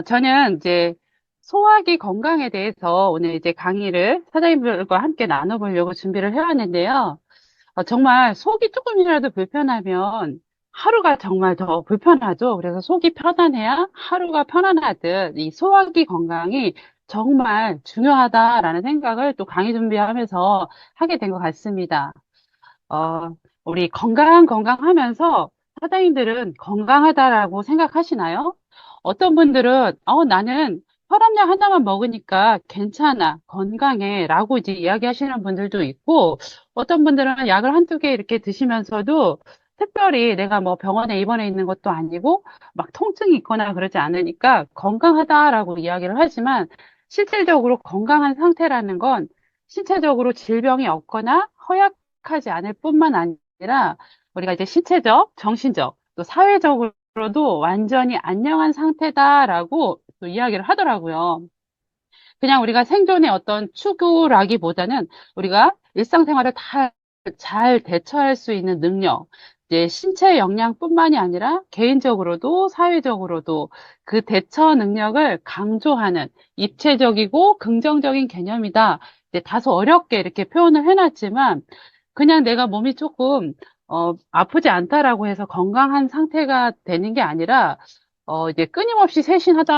저는 이제 소화기 건강에 대해서 오늘 이제 강의를 사장님들과 함께 나눠보려고 준비를 해왔는데요. 정말 속이 조금이라도 불편하면 하루가 정말 더 불편하죠. 그래서 속이 편안해야 하루가 편안하듯 이 소화기 건강이 정말 중요하다라는 생각을 또 강의 준비하면서 하게 된 것 같습니다. 어, 우리 건강하면서 사장님들은 건강하다라고 생각하시나요? 어떤 분들은, 나는 혈압약 하나만 먹으니까 괜찮아, 건강해, 라고 이제 이야기하시는 분들도 있고, 어떤 분들은 약을 한두 개 이렇게 드시면서도 특별히 내가 뭐 병원에 입원해 있는 것도 아니고, 막 통증이 있거나 그러지 않으니까 건강하다라고 이야기를 하지만, 실질적으로 건강한 상태라는 건 신체적으로 질병이 없거나 허약하지 않을 뿐만 아니라 우리가 이제 신체적, 정신적, 또 사회적으로도 완전히 안녕한 상태다라고 또 이야기를 하더라고요. 그냥 우리가 생존의 어떤 추구라기보다는 우리가 일상생활을 다 잘 대처할 수 있는 능력, 이제 신체 역량뿐만이 아니라 개인적으로도 사회적으로도 그 대처 능력을 강조하는 입체적이고 긍정적인 개념이다. 이제 다소 어렵게 이렇게 표현을 해놨지만 그냥 내가 몸이 조금 아프지 않다라고 해서 건강한 상태가 되는 게 아니라 이제 끊임없이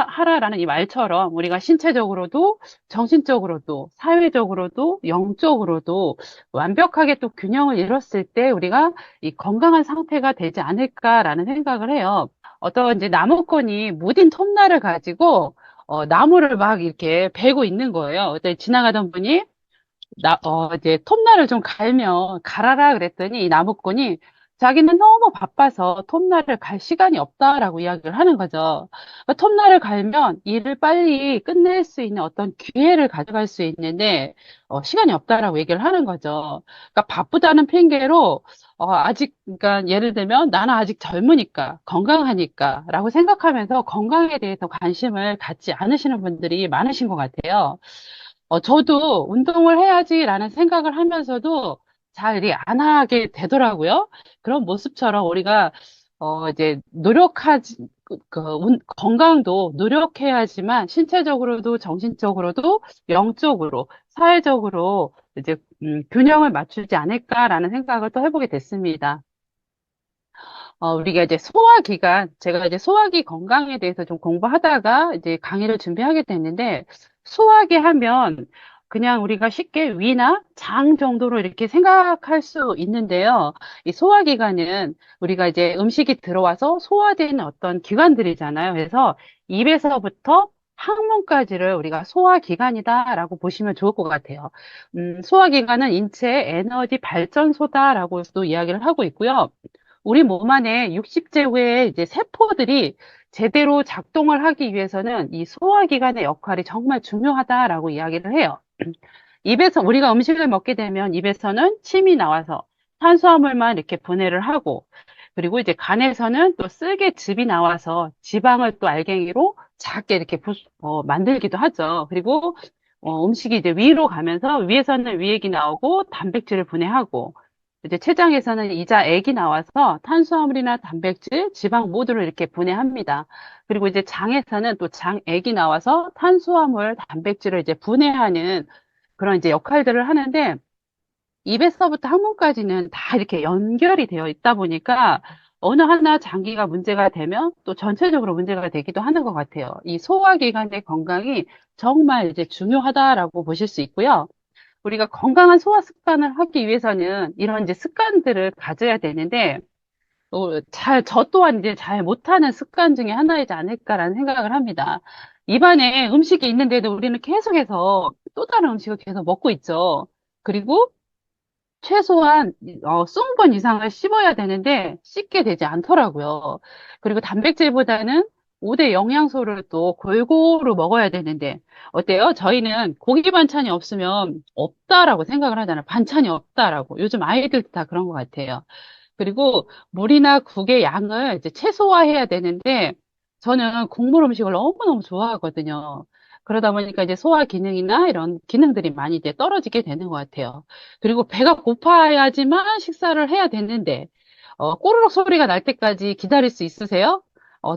하라라는 이 말처럼 우리가 신체적으로도 정신적으로도 사회적으로도 영적으로도 완벽하게 또 균형을 이뤘을 때 우리가 이 건강한 상태가 되지 않을까라는 생각을 해요. 어떤 이제 나무꾼이 무딘 톱날을 가지고 나무를 막 이렇게 베고 있는 거예요. 어떤 지나가던 분이 이제 톱날을 좀 갈아라 그랬더니 이 나무꾼이 자기는 너무 바빠서 톱날을 갈 시간이 없다라고 이야기를 하는 거죠. 그러니까 톱날을 갈면 일을 빨리 끝낼 수 있는 어떤 기회를 가져갈 수 있는데, 시간이 없다라고 얘기를 하는 거죠. 그러니까 바쁘다는 핑계로, 그러니까 예를 들면 나는 아직 젊으니까, 건강하니까 라고 생각하면서 건강에 대해서 관심을 갖지 않으시는 분들이 많으신 것 같아요. 저도 운동을 해야지라는 생각을 하면서도 잘 이리 안 하게 되더라고요. 그런 모습처럼 우리가, 이제 건강도 노력해야지만 신체적으로도 정신적으로도 영적으로, 사회적으로 이제, 균형을 맞추지 않을까라는 생각을 또 해보게 됐습니다. 우리가 이제 제가 이제 소화기 건강에 대해서 좀 공부하다가 이제 강의를 준비하게 됐는데, 소화기 하면 그냥 우리가 쉽게 위나 장 정도로 이렇게 생각할 수 있는데요. 이 소화기관은 우리가 이제 음식이 들어와서 소화되는 어떤 기관들이잖아요. 그래서 입에서부터 항문까지를 우리가 소화기관이다라고 보시면 좋을 것 같아요. 소화기관은 인체의 에너지 발전소다라고도 이야기를 하고 있고요. 우리 몸 안에 60제 이제 세포들이 제대로 작동을 하기 위해서는 이 소화기관의 역할이 정말 중요하다라고 이야기를 해요. 우리가 음식을 먹게 되면 입에서는 침이 나와서 탄수화물만 이렇게 분해를 하고, 그리고 이제 간에서는 또 쓸개즙이 나와서 지방을 또 알갱이로 작게 이렇게 만들기도 하죠. 그리고 음식이 이제 위로 가면서 위에서는 위액이 나오고 단백질을 분해하고, 이제 췌장에서는 이자액이 나와서 탄수화물이나 단백질, 지방 모두를 이렇게 분해합니다. 그리고 이제 장에서는 또 장액이 나와서 탄수화물, 단백질을 이제 분해하는 그런 이제 역할들을 하는데, 입에서부터 항문까지는 다 이렇게 연결이 되어 있다 보니까 어느 하나 장기가 문제가 되면 또 전체적으로 문제가 되기도 하는 것 같아요. 이 소화기관의 건강이 정말 이제 중요하다라고 보실 수 있고요. 우리가 건강한 소화 습관을 하기 위해서는 이런 이제 습관들을 가져야 되는데, 저 또한 이제 잘 못하는 습관 중에 하나이지 않을까라는 생각을 합니다. 입안에 음식이 있는데도 우리는 계속해서 또 다른 음식을 계속 먹고 있죠. 그리고 최소한 20번 이상을 씹어야 되는데 씹게 되지 않더라고요. 그리고 단백질보다는 5대 영양소를 또 골고루 먹어야 되는데 어때요? 저희는 고기 반찬이 없으면 없다라고 생각을 하잖아요. 반찬이 없다라고. 요즘 아이들도 다 그런 것 같아요. 그리고 물이나 국의 양을 이제 최소화해야 되는데 저는 국물 음식을 너무너무 좋아하거든요. 그러다 보니까 이제 소화 기능이나 이런 기능들이 많이 이제 떨어지게 되는 것 같아요. 그리고 배가 고파야지만 식사를 해야 되는데, 꼬르륵 소리가 날 때까지 기다릴 수 있으세요?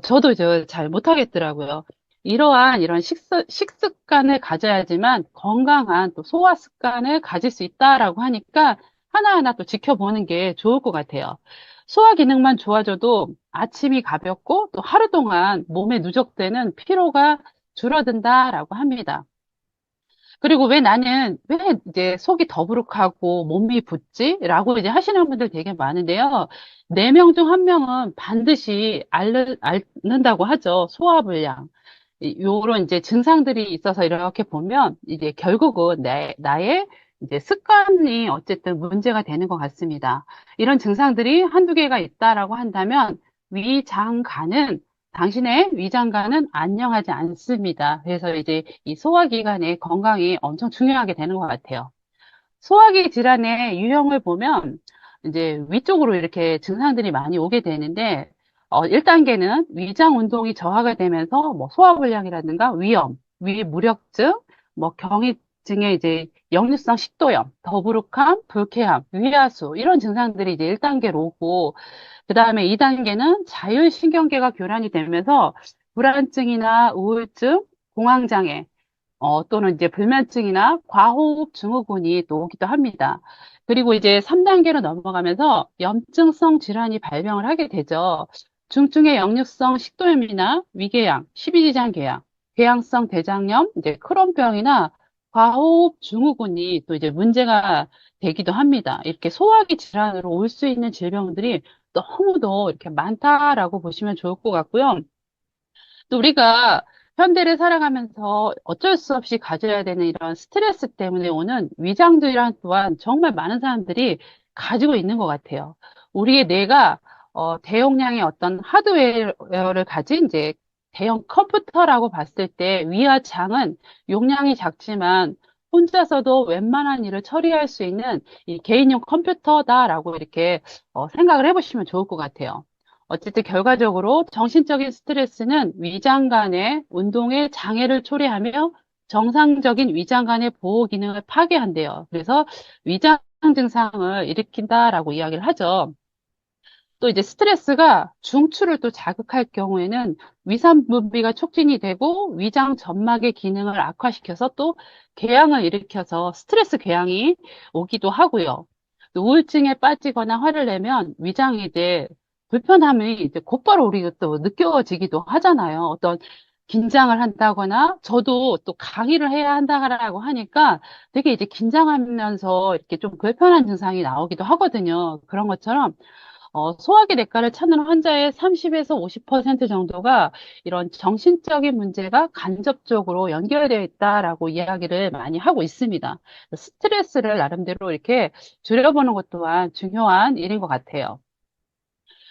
저도 잘 못하겠더라고요. 이러한 이런 식습관을 가져야지만 건강한 또 소화 습관을 가질 수 있다라고 하니까 하나하나 또 지켜보는 게 좋을 것 같아요. 소화 기능만 좋아져도 아침이 가볍고 또 하루 동안 몸에 누적되는 피로가 줄어든다라고 합니다. 그리고 왜 이제 속이 더부룩하고 몸이 붓지? 라고 이제 하시는 분들 되게 많은데요. 네 명 중 한 명은 반드시 앓는다고 하죠. 소화불량. 요런 이제 증상들이 있어서 이렇게 보면 이제 결국은 나의 이제 습관이 어쨌든 문제가 되는 것 같습니다. 이런 증상들이 한두 개가 있다라고 한다면 위장간은 당신의 위장관은 안녕하지 않습니다. 그래서 이제 이 소화기관의 건강이 엄청 중요하게 되는 것 같아요. 소화기 질환의 유형을 보면 이제 위쪽으로 이렇게 증상들이 많이 오게 되는데 1단계는 위장 운동이 저하가 되면서 뭐 소화불량이라든가 위염, 위무력증, 뭐 경이증의 이제 역류성 식도염, 더부룩함, 불쾌함, 위하수 이런 증상들이 이제 1단계로 오고 그다음에 2단계는 자율신경계가 교란이 되면서 불안증이나 우울증, 공황장애 또는 이제 불면증이나 과호흡 증후군이 또 오기도 합니다. 그리고 이제 3단계로 넘어가면서 염증성 질환이 발병을 하게 되죠. 중증의 역류성 식도염이나 위궤양, 십이지장 궤양, 궤양성 대장염, 이제 크론병이나 과호흡 증후군이 또 이제 문제가 되기도 합니다. 이렇게 소화기 질환으로 올 수 있는 질병들이 너무도 이렇게 많다라고 보시면 좋을 것 같고요. 또 우리가 현대를 살아가면서 어쩔 수 없이 가져야 되는 이런 스트레스 때문에 오는 위장 질환 또한 정말 많은 사람들이 가지고 있는 것 같아요. 우리의 뇌가 대용량의 어떤 하드웨어를 가진 이제 대형 컴퓨터라고 봤을 때 위와 장은 용량이 작지만 혼자서도 웬만한 일을 처리할 수 있는 이 개인용 컴퓨터다라고 이렇게 생각을 해보시면 좋을 것 같아요. 어쨌든 결과적으로 정신적인 스트레스는 위장관의 운동에 장애를 초래하며 정상적인 위장관의 보호 기능을 파괴한대요. 그래서 위장 증상을 일으킨다라고 이야기를 하죠. 또 이제 스트레스가 중추를 또 자극할 경우에는 위산 분비가 촉진이 되고 위장 점막의 기능을 악화시켜서 또 궤양을 일으켜서 스트레스 궤양이 오기도 하고요. 또 우울증에 빠지거나 화를 내면 위장이 이제 불편함이 이제 곧바로 우리가 또 느껴지기도 하잖아요. 어떤 긴장을 한다거나 저도 또 강의를 해야 한다고 하니까 되게 이제 긴장하면서 이렇게 좀 불편한 증상이 나오기도 하거든요. 그런 것처럼 소화기 내과를 찾는 환자의 30에서 50% 정도가 이런 정신적인 문제가 간접적으로 연결되어 있다라고 이야기를 많이 하고 있습니다. 스트레스를 나름대로 이렇게 줄여보는 것 또한 중요한 일인 것 같아요.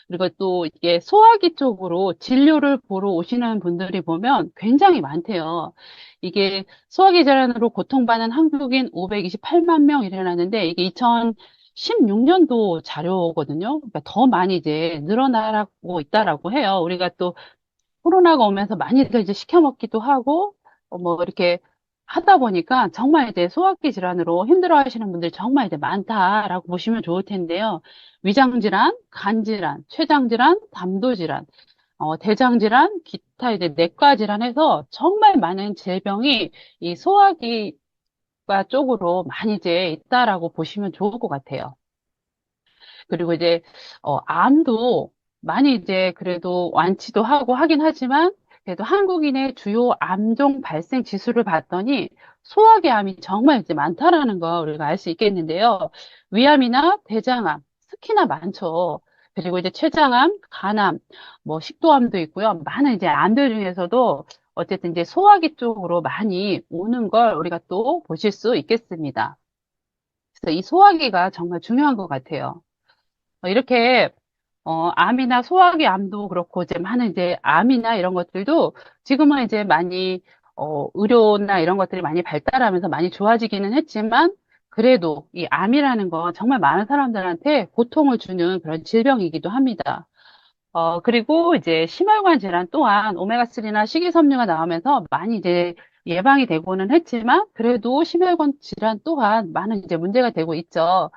그리고 또 이게 소화기 쪽으로 진료를 보러 오시는 분들이 보면 굉장히 많대요. 이게 소화기 질환으로 고통받는 한국인 528만 명 일어나는데 이게 2016년도 자료거든요. 그러니까 더 많이 이제 늘어나고 있다라고 해요. 우리가 또 코로나가 오면서 많이들 이제 시켜 먹기도 하고, 뭐, 이렇게 하다 보니까 정말 이제 소화기 질환으로 힘들어 하시는 분들이 정말 이제 많다라고 보시면 좋을 텐데요. 위장 질환, 간 질환, 췌장 질환, 담도 질환, 대장 질환, 기타 이제 내과 질환해서 정말 많은 질병이 이 소화기과 쪽으로 많이 이제 있다라고 보시면 좋을 것 같아요. 그리고 이제 암도 많이 이제 그래도 완치도 하고 하긴 하지만 그래도 한국인의 주요 암종 발생 지수를 봤더니 소화기 암이 정말 이제 많다라는 거 우리가 알 수 있겠는데요. 위암이나 대장암 특히나 많죠. 그리고 이제 췌장암, 간암, 뭐 식도암도 있고요. 많은 이제 암들 중에서도 어쨌든 이제 소화기 쪽으로 많이 오는 걸 우리가 또 보실 수 있겠습니다. 그래서 이 소화기가 정말 중요한 것 같아요. 이렇게 암이나 소화기 암도 그렇고 이제 많은 이제 암이나 이런 것들도 지금은 이제 많이 의료나 이런 것들이 많이 발달하면서 많이 좋아지기는 했지만 그래도 이 암이라는 건 정말 많은 사람들한테 고통을 주는 그런 질병이기도 합니다. 그리고 이제 심혈관 질환 또한 오메가3나 식이섬유가 나오면서 많이 이제 예방이 되고는 했지만 그래도 심혈관 질환 또한 많은 이제 문제가 되고 있죠.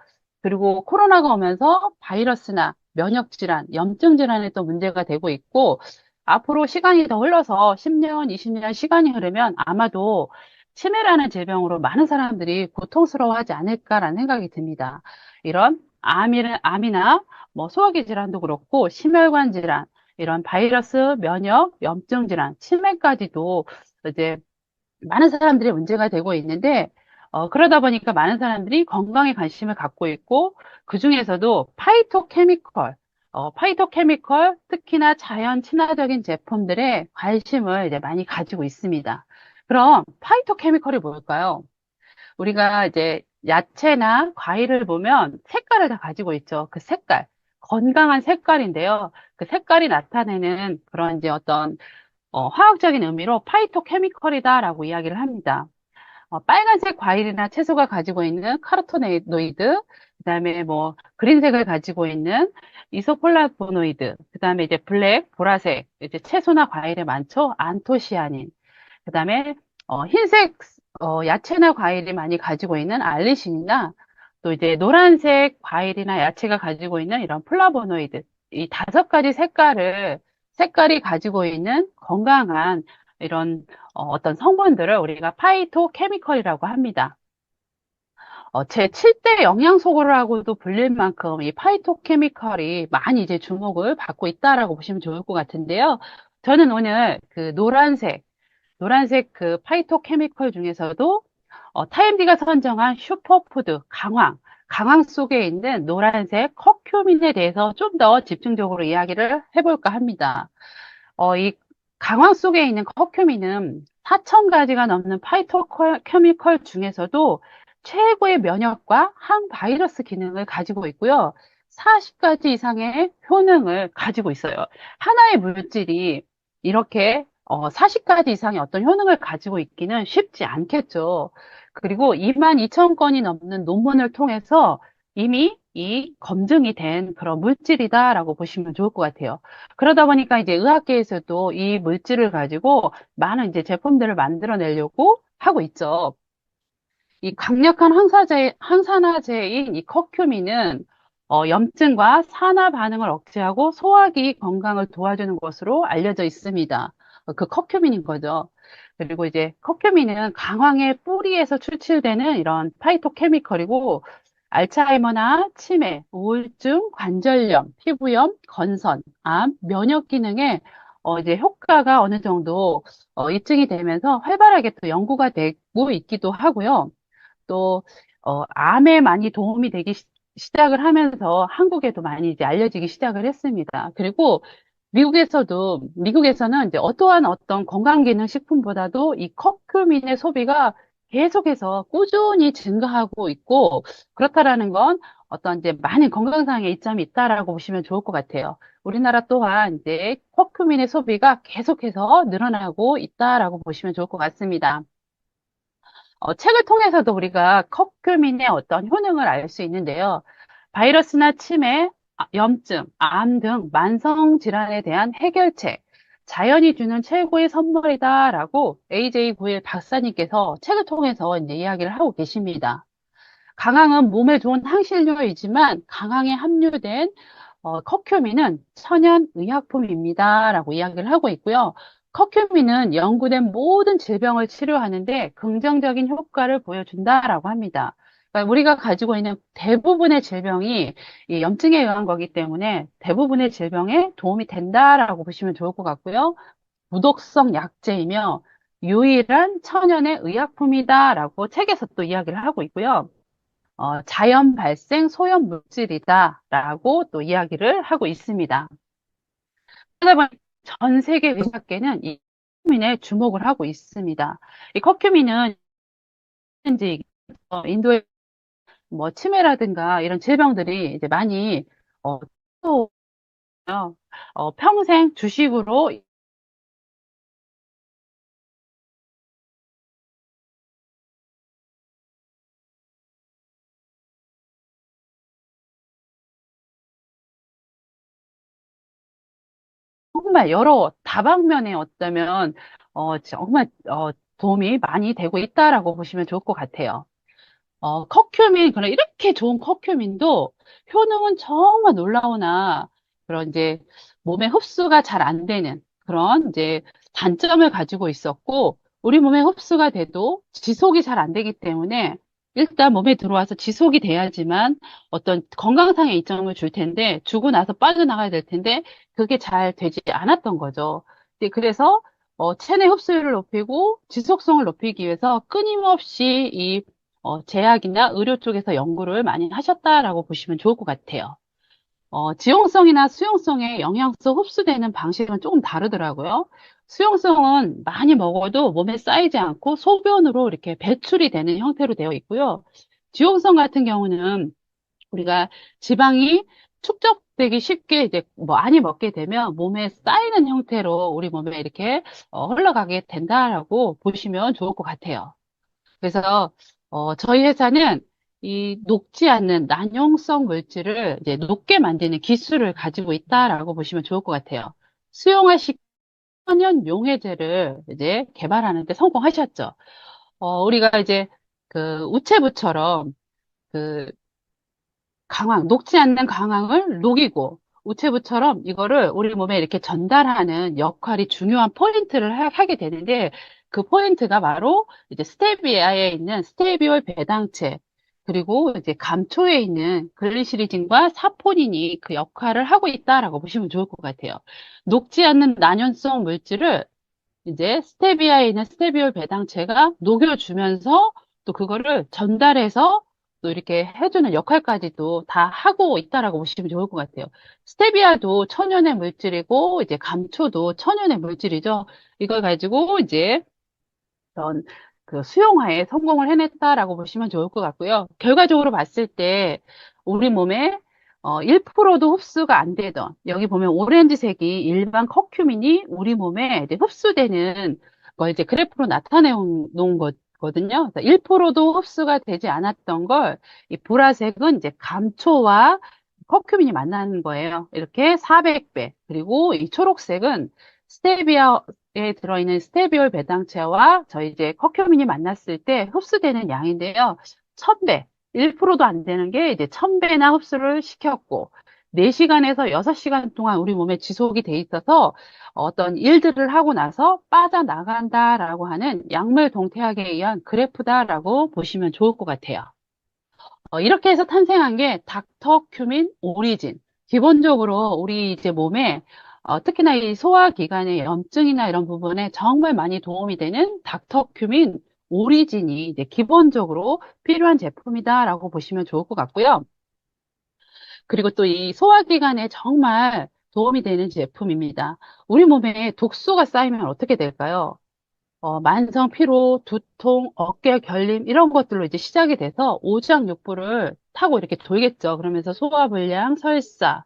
그리고 코로나가 오면서 바이러스나 면역 질환, 염증 질환에 또 문제가 되고 있고 앞으로 시간이 더 흘러서 10년, 20년 시간이 흐르면 아마도 치매라는 질병으로 많은 사람들이 고통스러워하지 않을까라는 생각이 듭니다. 이런 암이나 뭐 소화기 질환도 그렇고 심혈관 질환, 이런 바이러스, 면역, 염증 질환, 치매까지도 이제 많은 사람들이 문제가 되고 있는데, 그러다 보니까 많은 사람들이 건강에 관심을 갖고 있고, 그중에서도 파이토케미컬, 특히나 자연 친화적인 제품들에 관심을 이제 많이 가지고 있습니다. 그럼 파이토케미컬이 뭘까요? 우리가 이제 야채나 과일을 보면 색깔을 다 가지고 있죠. 그 색깔. 건강한 색깔인데요. 그 색깔이 나타내는 그런 이제 어떤 화학적인 의미로 파이토케미컬이다라고 이야기를 합니다. 빨간색 과일이나 채소가 가지고 있는 카로토노이드, 그다음에 뭐 그린색을 가지고 있는 이소폴라보노이드, 그다음에 이제 블랙, 보라색, 이제 채소나 과일에 많죠. 안토시아닌. 그다음에 흰색 야채나 과일이 많이 가지고 있는 알리신이나 또 이제 노란색 과일이나 야채가 가지고 있는 이런 플라보노이드, 이 다섯 가지 색깔이 가지고 있는 건강한 이런 어떤 성분들을 우리가 파이토케미컬이라고 합니다. 제 7대 영양소라고도 불릴 만큼 이 파이토케미컬이 많이 이제 주목을 받고 있다라고 보시면 좋을 것 같은데요. 저는 오늘 그 노란색 그 파이토케미컬 중에서도 타임리가 선정한 슈퍼푸드 강황 속에 있는 노란색 커큐민에 대해서 좀 더 집중적으로 이야기를 해볼까 합니다. 이 강황 속에 있는 커큐민은 4천 가지가 넘는 파이토케미컬 중에서도 최고의 면역과 항바이러스 기능을 가지고 있고요. 40가지 이상의 효능을 가지고 있어요. 하나의 물질이 이렇게 40가지 이상의 어떤 효능을 가지고 있기는 쉽지 않겠죠. 그리고 2만 2천 건이 넘는 논문을 통해서 이미 이 검증이 된 그런 물질이다라고 보시면 좋을 것 같아요. 그러다 보니까 이제 의학계에서도 이 물질을 가지고 많은 이제 제품들을 만들어내려고 하고 있죠. 이 강력한 항산화제인 이 커큐민은 염증과 산화 반응을 억제하고 소화기 건강을 도와주는 것으로 알려져 있습니다. 그 커큐민인 거죠. 그리고 이제 커큐민은 강황의 뿌리에서 출출되는 이런 파이토케미컬이고 알츠하이머나 치매, 우울증, 관절염, 피부염, 건선, 암, 면역 기능에 이제 효과가 어느 정도 입증이 되면서 활발하게 또 연구가 되고 있기도 하고요. 또, 암에 많이 도움이 되기 시작을 하면서 한국에도 많이 이제 알려지기 시작을 했습니다. 그리고 미국에서는 이제 어떠한 어떤 건강기능식품보다도 이 커큐민의 소비가 계속해서 꾸준히 증가하고 있고, 그렇다라는 건 어떤 이제 많은 건강상의 이점이 있다라고 보시면 좋을 것 같아요. 우리나라 또한 이제 커큐민의 소비가 계속해서 늘어나고 있다라고 보시면 좋을 것 같습니다. 책을 통해서도 우리가 커큐민의 어떤 효능을 알 수 있는데요. 바이러스나 치매, 염증, 암 등 만성 질환에 대한 해결책, 자연이 주는 최고의 선물이다라고 AJ9일 박사님께서 책을 통해서 이제 이야기를 하고 계십니다. 강황은 몸에 좋은 항신료이지만 강황에 함유된 커큐민은 천연 의약품입니다라고 이야기를 하고 있고요. 커큐민은 연구된 모든 질병을 치료하는데 긍정적인 효과를 보여준다라고 합니다. 그러니까 우리가 가지고 있는 대부분의 질병이 이 염증에 의한 거기 때문에 대부분의 질병에 도움이 된다라고 보시면 좋을 것 같고요. 무독성 약제이며 유일한 천연의 의약품이다라고 책에서 또 이야기를 하고 있고요. 자연 발생 소염 물질이다라고 또 이야기를 하고 있습니다. 그러다 보니 전 세계 의학계는 이 커큐민에 주목을 하고 있습니다. 이 커큐민은 현재 인도의 뭐 치매라든가 이런 질병들이 이제 많이 또 평생 주식으로 정말 여러 다방면에 어쩌면 정말 도움이 많이 되고 있다라고 보시면 좋을 것 같아요. 커큐민, 그런 이렇게 좋은 커큐민도 효능은 정말 놀라우나, 그런 이제 몸에 흡수가 잘 안 되는 그런 이제 단점을 가지고 있었고, 우리 몸에 흡수가 돼도 지속이 잘 안 되기 때문에 일단 몸에 들어와서 지속이 돼야지만 어떤 건강상의 이점을 줄 텐데, 주고 나서 빠져나가야 될 텐데, 그게 잘 되지 않았던 거죠. 그래서 체내 흡수율을 높이고 지속성을 높이기 위해서 끊임없이 이 제약이나 의료 쪽에서 연구를 많이 하셨다라고 보시면 좋을 것 같아요. 지용성이나 수용성의 영양소 흡수되는 방식은 조금 다르더라고요. 수용성은 많이 먹어도 몸에 쌓이지 않고 소변으로 이렇게 배출이 되는 형태로 되어 있고요. 지용성 같은 경우는 우리가 지방이 축적되기 쉽게 이제 많이 먹게 되면 몸에 쌓이는 형태로 우리 몸에 이렇게 흘러가게 된다라고 보시면 좋을 것 같아요. 그래서 저희 회사는 이 녹지 않는 난용성 물질을 이제 녹게 만드는 기술을 가지고 있다라고 보시면 좋을 것 같아요. 수용화식 천연 용해제를 이제 개발하는 데 성공하셨죠. 우리가 이제 그 우체부처럼 그 녹지 않는 강황을 녹이고 우체부처럼 이거를 우리 몸에 이렇게 전달하는 역할이 중요한 포인트를 하게 되는데 그 포인트가 바로 이제 스테비아에 있는 스테비올 배당체 그리고 이제 감초에 있는 글리시리진과 사포닌이 그 역할을 하고 있다라고 보시면 좋을 것 같아요. 녹지 않는 난연성 물질을 이제 스테비아에 있는 스테비올 배당체가 녹여주면서 또 그거를 전달해서 또 이렇게 해주는 역할까지도 다 하고 있다라고 보시면 좋을 것 같아요. 스테비아도 천연의 물질이고 이제 감초도 천연의 물질이죠. 이걸 가지고 이제 그런 그 수용화에 성공을 해냈다라고 보시면 좋을 것 같고요. 결과적으로 봤을 때 우리 몸에 1%도 흡수가 안 되던 여기 보면 오렌지색이 일반 커큐민이 우리 몸에 이제 흡수되는 걸 이제 그래프로 나타내 놓은 거거든요. 1%도 흡수가 되지 않았던 걸 이 보라색은 이제 감초와 커큐민이 만나는 거예요. 이렇게 400배. 그리고 이 초록색은 스테비아에 들어있는 스테비올 배당체와 저희 이제 커큐민이 만났을 때 흡수되는 양인데요. 1000배, 1%도 안 되는 게 이제 1000배나 흡수를 시켰고, 4시간에서 6시간 동안 우리 몸에 지속이 돼 있어서 어떤 일들을 하고 나서 빠져나간다라고 하는 약물 동태학에 의한 그래프다라고 보시면 좋을 것 같아요. 이렇게 해서 탄생한 게 닥터 큐민 오리진. 기본적으로 우리 이제 몸에 특히나 이 소화기관의 염증이나 이런 부분에 정말 많이 도움이 되는 닥터 큐민 오리진이 이제 기본적으로 필요한 제품이다라고 보시면 좋을 것 같고요. 그리고 또 이 소화기관에 정말 도움이 되는 제품입니다. 우리 몸에 독소가 쌓이면 어떻게 될까요? 만성 피로, 두통, 어깨 결림 이런 것들로 이제 시작이 돼서 오장육부를 타고 이렇게 돌겠죠. 그러면서 소화불량, 설사,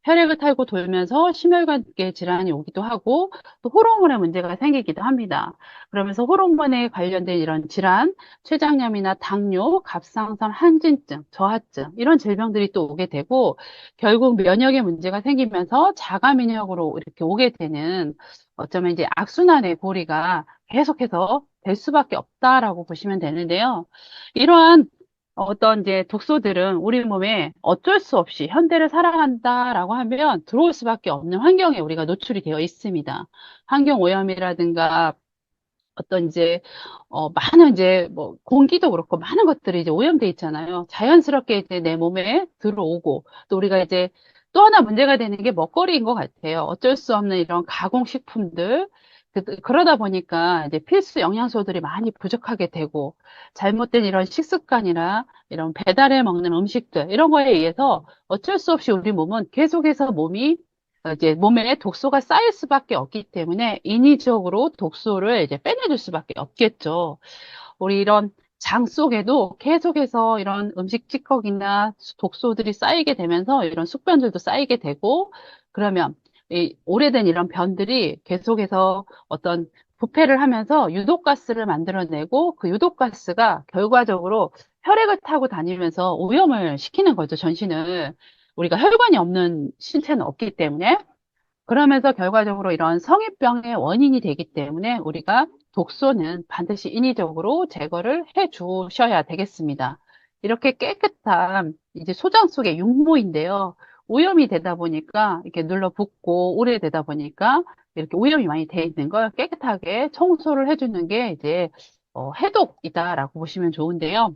혈액을 타고 돌면서 심혈관계 질환이 오기도 하고 또 호르몬의 문제가 생기기도 합니다. 그러면서 호르몬에 관련된 이런 질환, 췌장염이나 당뇨, 갑상선 한진증, 저하증 이런 질병들이 또 오게 되고 결국 면역의 문제가 생기면서 자가 면역으로 이렇게 오게 되는 어쩌면 이제 악순환의 고리가 계속해서 될 수밖에 없다라고 보시면 되는데요. 이러한 어떤 이제 독소들은 우리 몸에 어쩔 수 없이 현대를 살아간다라고 하면 들어올 수밖에 없는 환경에 우리가 노출이 되어 있습니다. 환경 오염이라든가 어떤 이제 많은 이제 뭐 공기도 그렇고 많은 것들이 이제 오염돼 있잖아요. 자연스럽게 이제 내 몸에 들어오고 또 우리가 이제 또 하나 문제가 되는 게 먹거리인 것 같아요. 어쩔 수 없는 이런 가공식품들 그러다 보니까 이제 필수 영양소들이 많이 부족하게 되고 잘못된 이런 식습관이나 이런 배달해 먹는 음식들 이런 거에 의해서 어쩔 수 없이 우리 몸은 계속해서 몸이 이제 몸에 독소가 쌓일 수밖에 없기 때문에 인위적으로 독소를 이제 빼내줄 수밖에 없겠죠. 우리 이런 장 속에도 계속해서 이런 음식 찌꺼기나 독소들이 쌓이게 되면서 이런 숙변들도 쌓이게 되고 그러면 이 오래된 이런 변들이 계속해서 어떤 부패를 하면서 유독가스를 만들어내고 그 유독가스가 결과적으로 혈액을 타고 다니면서 오염을 시키는 거죠, 전신을. 우리가 혈관이 없는 신체는 없기 때문에. 그러면서 결과적으로 이런 성인병의 원인이 되기 때문에 우리가 독소는 반드시 인위적으로 제거를 해 주셔야 되겠습니다. 이렇게 깨끗한 이제 소장 속의 육모인데요. 오염이 되다 보니까 이렇게 눌러붙고 오래되다 보니까 이렇게 오염이 많이 돼 있는 걸 깨끗하게 청소를 해주는 게 이제 해독이다라고 보시면 좋은데요.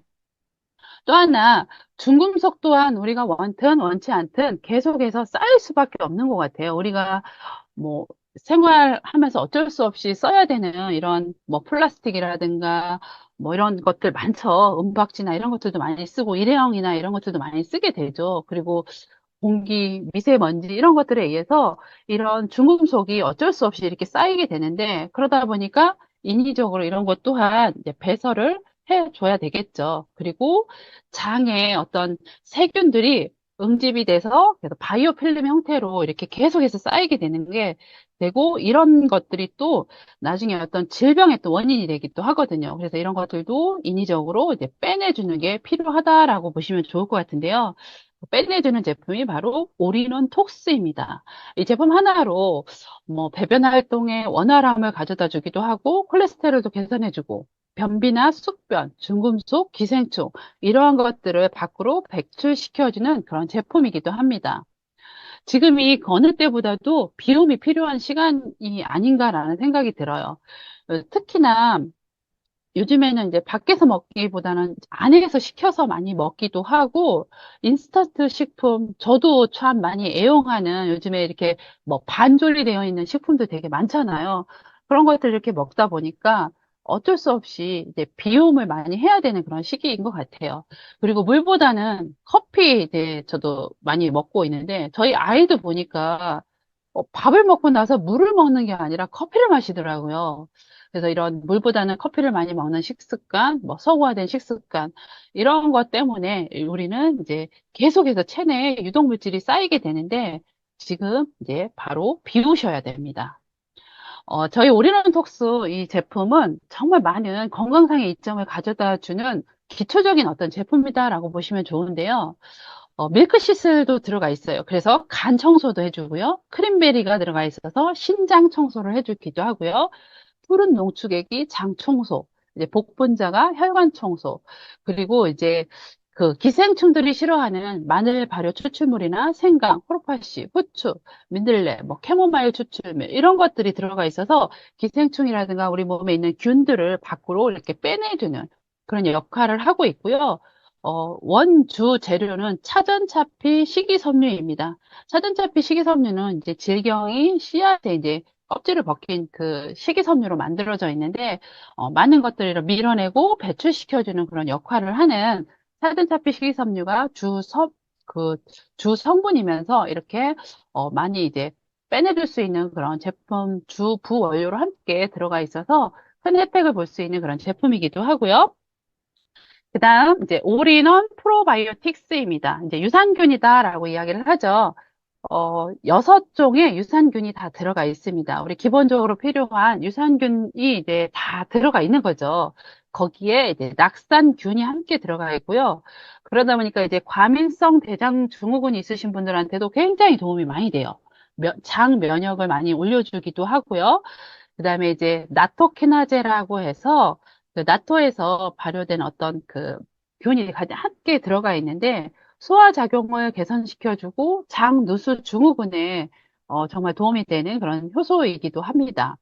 또 하나, 중금속 또한 우리가 원튼 원치 않든 계속해서 쌓일 수밖에 없는 것 같아요. 우리가 뭐 생활하면서 어쩔 수 없이 써야 되는 이런 뭐 플라스틱이라든가 뭐 이런 것들 많죠. 은박지나 이런 것들도 많이 쓰고 일회용이나 이런 것들도 많이 쓰게 되죠. 그리고 공기, 미세먼지 이런 것들에 의해서 이런 중금속이 어쩔 수 없이 이렇게 쌓이게 되는데 그러다 보니까 인위적으로 이런 것 또한 이제 배설을 해줘야 되겠죠. 그리고 장에 어떤 세균들이 응집이 돼서 그래서 바이오 필름 형태로 이렇게 계속해서 쌓이게 되는 게 되고 이런 것들이 또 나중에 어떤 질병의 또 원인이 되기도 하거든요. 그래서 이런 것들도 인위적으로 이제 빼내주는 게 필요하다라고 보시면 좋을 것 같은데요. 빼내주는 제품이 바로 올인원 톡스입니다. 이 제품 하나로 뭐 배변 활동에 원활함을 가져다 주기도 하고 콜레스테롤도 개선해주고 변비나 숙변, 중금속, 기생충 이러한 것들을 밖으로 배출시켜주는 그런 제품이기도 합니다. 지금이 그 어느 때보다도 비움이 필요한 시간이 아닌가라는 생각이 들어요. 특히나 요즘에는 이제 밖에서 먹기보다는 안에서 시켜서 많이 먹기도 하고, 인스턴트 식품, 저도 참 많이 애용하는 요즘에 이렇게 뭐 반조리 되어 있는 식품도 되게 많잖아요. 그런 것들 이렇게 먹다 보니까 어쩔 수 없이 이제 비움을 많이 해야 되는 그런 시기인 것 같아요. 그리고 물보다는 커피 이제 저도 많이 먹고 있는데, 저희 아이도 보니까 밥을 먹고 나서 물을 먹는 게 아니라 커피를 마시더라고요. 그래서 이런 물보다는 커피를 많이 먹는 식습관, 뭐 서구화된 식습관, 이런 것 때문에 우리는 이제 계속해서 체내에 유독물질이 쌓이게 되는데 지금 이제 바로 비우셔야 됩니다. 저희 올인원 톡스 이 제품은 정말 많은 건강상의 이점을 가져다 주는 기초적인 어떤 제품이다라고 보시면 좋은데요. 밀크시슬도 들어가 있어요. 그래서 간 청소도 해주고요. 크림베리가 들어가 있어서 신장 청소를 해주기도 하고요. 푸른 농축액이 장 청소, 이제 복분자가 혈관 청소, 그리고 이제 그 기생충들이 싫어하는 마늘 발효 추출물이나 생강, 호르파시, 후추, 민들레, 뭐 캐모마일 추출물 이런 것들이 들어가 있어서 기생충이라든가 우리 몸에 있는 균들을 밖으로 이렇게 빼내주는 그런 역할을 하고 있고요. 원주 재료는 차전차피 식이섬유입니다. 차전차피 식이섬유는 이제 질경이 씨앗에 이제 껍질을 벗긴 그 식이섬유로 만들어져 있는데, 많은 것들을 밀어내고 배출시켜주는 그런 역할을 하는 차근차피 식이섬유가 주 성분이면서 이렇게, 많이 이제 빼내줄 수 있는 그런 제품 주 부원료로 함께 들어가 있어서 큰 혜택을 볼 수 있는 그런 제품이기도 하고요. 그 다음, 이제 올인원 프로바이오틱스입니다. 이제 유산균이다라고 이야기를 하죠. 6종의 유산균이 다 들어가 있습니다. 우리 기본적으로 필요한 유산균이 이제 다 들어가 있는 거죠. 거기에 이제 낙산균이 함께 들어가 있고요. 그러다 보니까 이제 과민성 대장 증후군이 있으신 분들한테도 굉장히 도움이 많이 돼요. 장 면역을 많이 올려주기도 하고요. 그다음에 이제 나토키나제라고 해서 그 나토에서 발효된 어떤 그 균이 함께 들어가 있는데 소화 작용을 개선시켜주고 장 누수 증후군에 정말 도움이 되는 그런 효소이기도 합니다.